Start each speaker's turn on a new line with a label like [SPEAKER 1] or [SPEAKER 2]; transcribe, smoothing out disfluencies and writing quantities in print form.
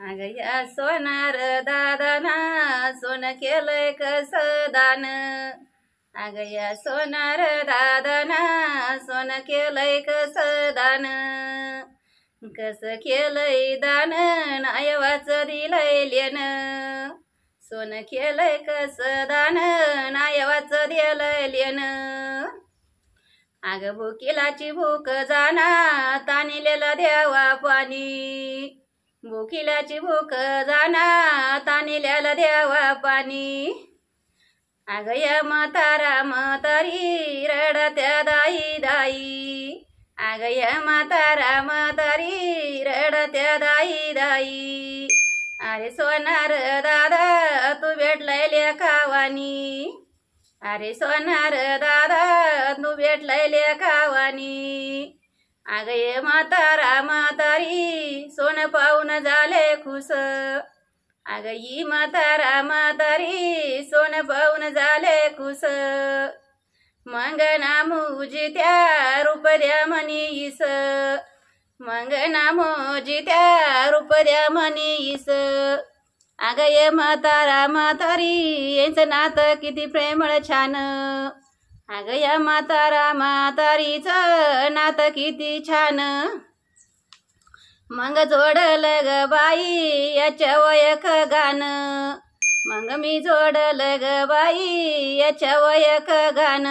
[SPEAKER 1] अग या सोनार दादाना सोन केलंय कसं दान. अग या सोनार दादाना सोन केलंय कसं दान. कसं केलंय दान नायवाच दिलंय लेन. सोन केलंय कसं दान नायवाच दिलंय लेन. अग भुकिलाची भूक जाना तानिलेला द्यावा पाणी. भुकिलाची भूक जाना तानिलेला द्यावा पाणी. अग या म्हातारा म्हातारी रडत्या दाई दाई. अग या म्हातारा म्हातारी रडत्या दाई दाई. अरे सोनार दादा तू भेटलाय लेकावानी. अरे सोनार दादा तू भेटलाय लेकावानी. अग ये म्हातारा म्हातारी सोन पाहून झाले खुश. अग ही म्हातारा म्हातारी सोन पाहून झाले खुश. मंगना मुजित्या रूप द्या म्हणीस. मंगना मुजित्या रूप द्या म्हणीस. अग ये म्हातारा म्हातारी यांचं नातं किती प्रेमळ छान. अग या म्हातारा म्हातारीचं नातं किती छान. मग जोडलं ग बाई याच्या वयक गान. मग मी जोडलं ग बाई याच्या वयक गान.